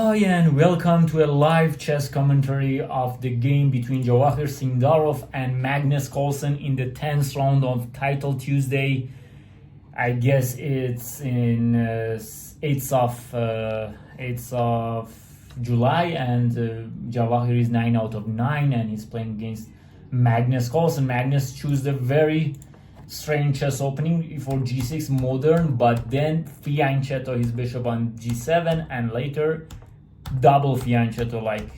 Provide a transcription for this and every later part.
Hi and welcome to a live chess commentary of the game between Javokhir Sindarov and Magnus Carlsen in the 10th round of Titile Tuesday. I guess it's in 8th of July, and Javokhir is 9 out of 9 and he's playing against Magnus Carlsen. Magnus chose a very strange chess opening for g6 modern, but then fianchetto his bishop on g7 and later double fianchetto. Like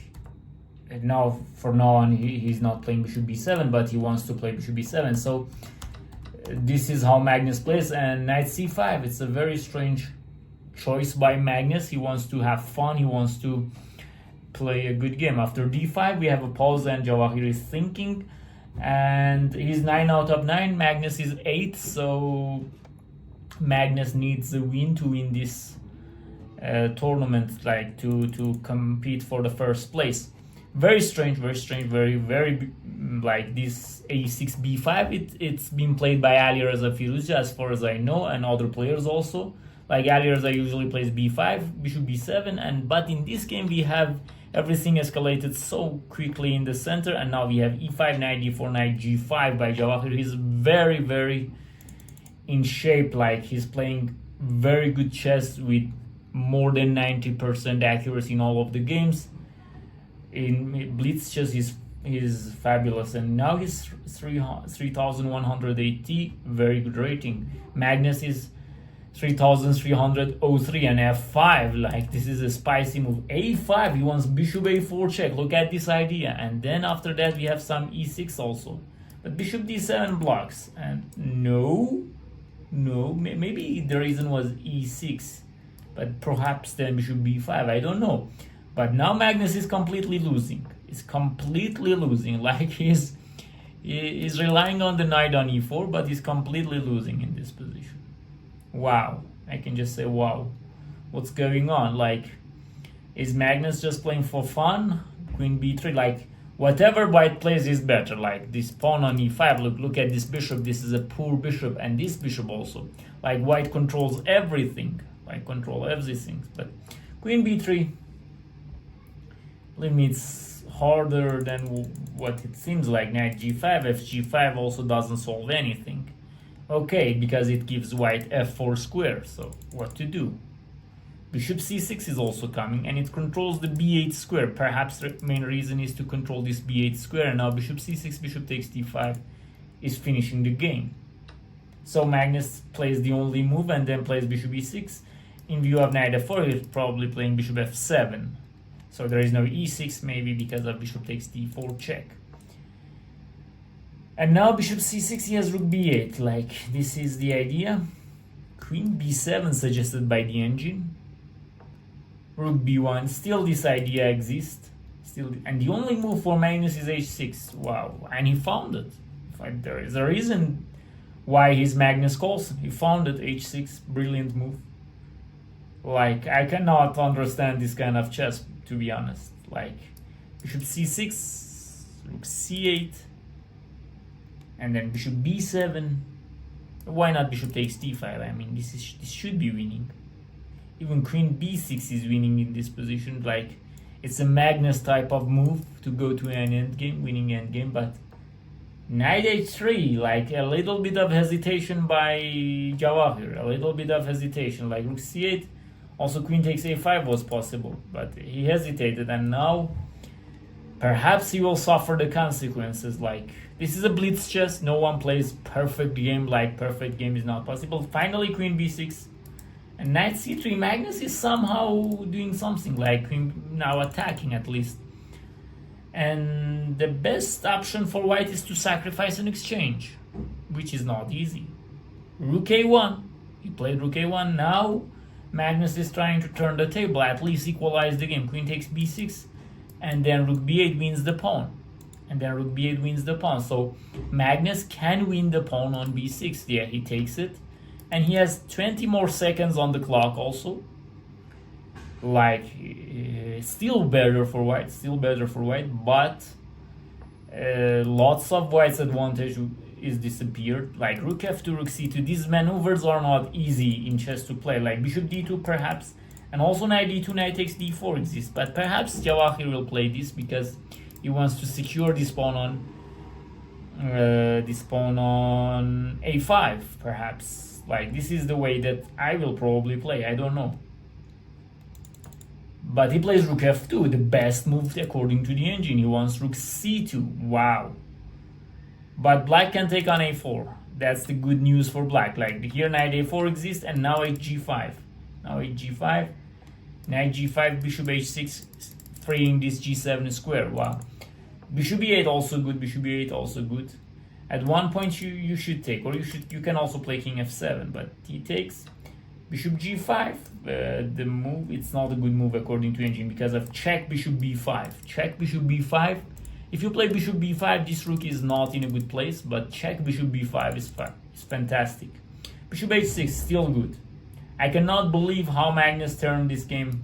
now, for now on, he's not playing bishop b7, but he wants to play bishop b7. So this is how Magnus plays. And knight c5, it's a very strange choice by Magnus. He wants to have fun, he wants to play a good game. After d5 we have a pause and Javokhir is thinking, and he's 9 out of 9, Magnus is 8, so Magnus needs a win to win this tournament, like to compete for the first place. Very strange, very like this a6 b5. It's been played by Alireza Firuzi as far as I know, and other players also. Like Alireza usually plays b5, bishop b7, but in this game we have everything escalated so quickly in the center, and now we have e5, knight d4, knight g5 by Javokhir. He's very in shape, like he's playing very good chess with more than 90% accuracy in all of the games. In blitz chess he's fabulous, and now he's 3180, very good rating. Magnus is 3303 and f5, like this is a spicy move. a5, he wants bishop a4 check. Look at this idea. And then after that we have some e6 also, but bishop d7 blocks. And no, maybe the reason was e6, but perhaps then bishop b5, I don't know. But now Magnus is completely losing. Like he's relying on the knight on e4, but he's completely losing in this position. Wow, I can just say wow. What's going on? Like, is Magnus just playing for fun? Queen b3, like whatever white plays is better. Like this pawn on e5, look at this bishop. This is a poor bishop, and this bishop also. Like white controls everything. White control everything. But queen b3, believe me, it's harder than what it seems like. Knight g5, fg5 also doesn't solve anything. Okay, because it gives white f4 square. So what to do? Bishop c6 is also coming, and it controls the b8 square. Perhaps the main reason is to control this b8 square. And now bishop c6, bishop takes d5 is finishing the game. So Magnus plays the only move and then plays bishop e6. In view of knight f4, he's probably playing bishop f7. So there is no e6, maybe because of bishop takes d4 check. And now bishop c6, he has rook b8. Like this is the idea. Queen b7 suggested by the engine. Rook b1. Still this idea exists. And the only move for Magnus is h6. Wow. And he found it. There is a reason why he's Magnus Carlsen. He found it, h6. Brilliant move. Like, I cannot understand this kind of chess, to be honest. Like bishop c6, rook c8. And then bishop b7. Why not bishop takes d5? I mean, this should be winning. Even queen b6 is winning in this position. Like, it's a Magnus type of move to go to an endgame, winning endgame. But knight h3, like a little bit of hesitation by Javokhir. A little bit of hesitation. Like rook c8. Also queen takes a5 was possible, but he hesitated, and now perhaps he will suffer the consequences. Like, this is a blitz chess. No one plays perfect game. Like, perfect game is not possible. Finally, queen b6 and knight c3. Magnus is somehow doing something, like queen now attacking at least. And the best option for white is to sacrifice an exchange, which is not easy. Rook a1. He played rook a1. Now Magnus is trying to turn the table, at least equalize the game. Queen takes b6. And then rook b8 wins the pawn. So Magnus can win the pawn on b6. Yeah, he takes it. And he has 20 more seconds on the clock also. Like, still better for white. But lots of white's advantage is disappeared. Like rook f2, rook c2. These maneuvers are not easy in chess to play. Like bishop d2 perhaps And also knight d2, knight takes d4 exists, but perhaps Javokhir will play this because he wants to secure this pawn on a5, perhaps. Like, this is the way that I will probably play, I don't know. But he plays rook f2, the best move according to the engine. He wants rook c2, wow. But black can take on a4. That's the good news for black. Like, here knight a4 exists, and now hg5. Now hg5, knight g5, bishop h6, freeing this g7 square. Wow. Bishop e8 also good, bishop e8 also good. At one point you should take, or you can also play king f7, but he takes bishop g5. The move, it's not a good move according to engine because of check bishop b5. Check bishop b5. If you play bishop b5, this rook is not in a good place, but check bishop b5 is fun. It's fantastic. Bishop h6 still good. I cannot believe how Magnus turned this game.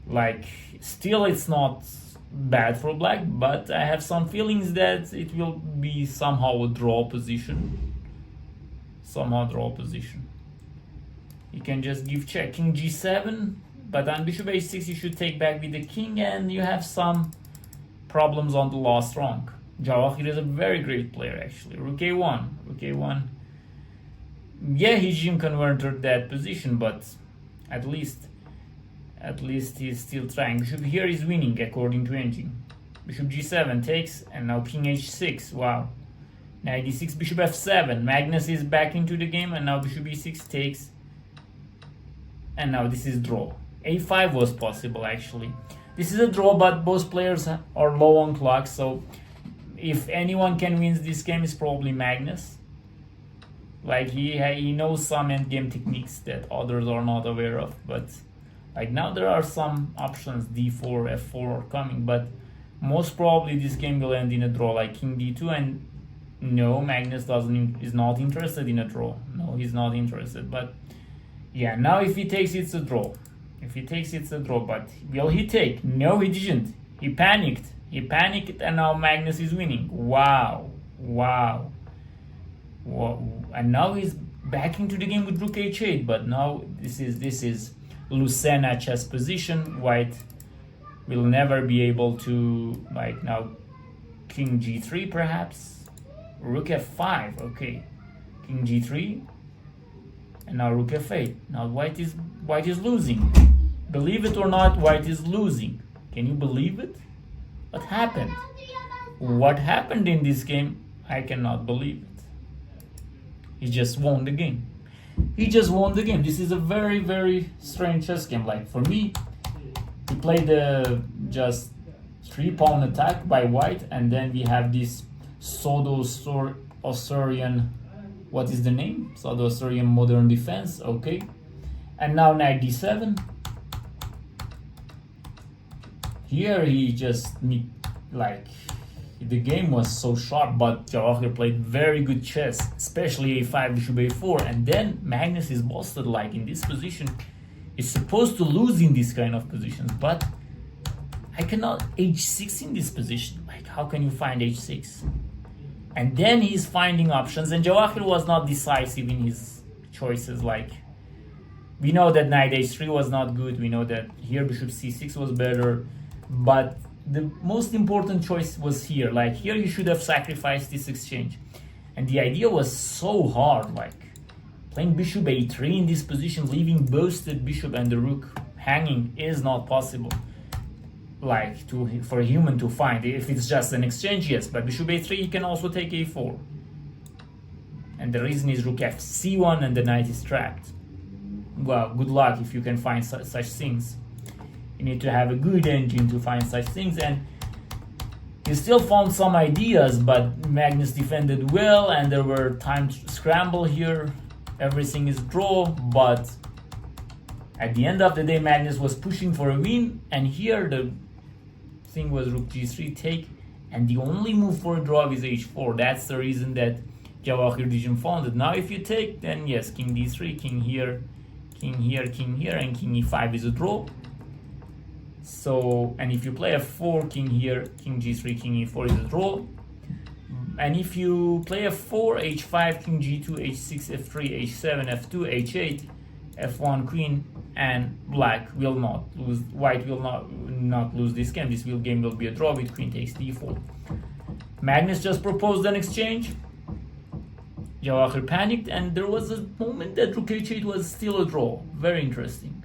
Like, still it's not bad for black, but I have some feelings that it will be somehow a draw position. Somehow draw position. You can just give check, king g7, but on bishop h6 you should take back with the king, and you have some problems on the last rank. Javokhir is a very great player actually. Rook a1, rook a1. Yeah, he Jim converted that position, but at least he's still trying. Bishop here is winning according to engine. Bishop g7 takes, and now king h6. Wow. Knight d6, bishop f7. Magnus is back into the game, and now bishop e6 takes. And now this is draw. a5 was possible actually. This is a draw, but both players are low on clock, so if anyone can win this game, it's probably Magnus. Like, he knows some endgame techniques that others are not aware of, but like now there are some options, d4, f4 are coming, but most probably this game will end in a draw, like king d2, and no, Magnus is not interested in a draw. No, he's not interested, but yeah, now if he takes, it's a draw. If he takes, it's a draw, but will he take? No, he didn't. He panicked. He panicked, and now Magnus is winning. Wow. Wow. Wow. And now he's back into the game with rook h8, but now this is Lucena chess position. White will never be able to, like, now king g3 perhaps. Rook f5, okay. King g3. And now rook f8. Now white is losing. Believe it or not, white is losing. Can you believe it? What happened? What happened in this game? I cannot believe it. He just won the game. He just won the game. This is a very, very strange chess game. Like, for me, he played a just 3-pawn attack by white, and then we have this Pseudo-Osirian, what is the name? Pseudo-Osirian modern defense, okay. And now knight d7. Here he just, like, the game was so sharp, but Javokhir played very good chess, especially a5, bishop a4, and then Magnus is busted. Like, in this position, he's supposed to lose in this kind of positions, but I cannot h6 in this position. Like, how can you find h6? And then he's finding options, and Javokhir was not decisive in his choices. Like, we know that knight h3 was not good, we know that here bishop c6 was better, but the most important choice was here. Like, here you should have sacrificed this exchange, and the idea was so hard. Like, playing bishop a3 in this position, leaving both the bishop and the rook hanging, is not possible. Like, for a human to find. If it's just an exchange, yes, but bishop a3, he can also take a4, and the reason is rook fc1 and the knight is trapped. Well, good luck if you can find such things. You need to have a good engine to find such things, and he still found some ideas, but Magnus defended well, and there were time scramble here. Everything is draw, but at the end of the day, Magnus was pushing for a win, and here the thing was rook g3 take, and the only move for a draw is h4. That's the reason that Javokhir didn't found it. Now if you take, then yes, king d3, king here, king here, king here, and king e5 is a draw. So, and if you play f4, king here, king g3, king e4 is a draw. And if you play f4, h5, king g2, h6, f3, h7, f2, h8, f1 queen, and black will not lose. White will not lose this game. This game will be a draw with queen takes d4. Magnus just proposed an exchange. Javokhir panicked, and there was a moment that rook h8 was still a draw. Very interesting.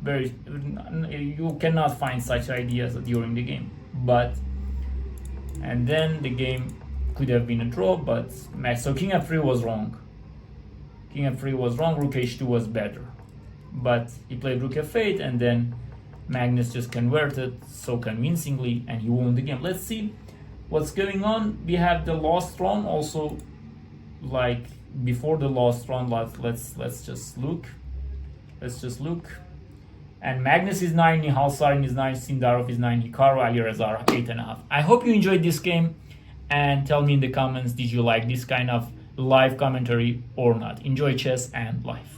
You cannot find such ideas during the game. And then the game could have been a draw, but so king f3 was wrong. King f3 was wrong, rook h2 was better. But he played rook f8, and then Magnus just converted so convincingly, and he won the game. Let's see what's going on. We have the last round also, like before the last round. Let's just look. And Magnus is 9, Nihal Sarin is 9, Sindarov is 9, Hikaru Alireza 8.5. I hope you enjoyed this game, and tell me in the comments, did you like this kind of live commentary or not? Enjoy chess and life.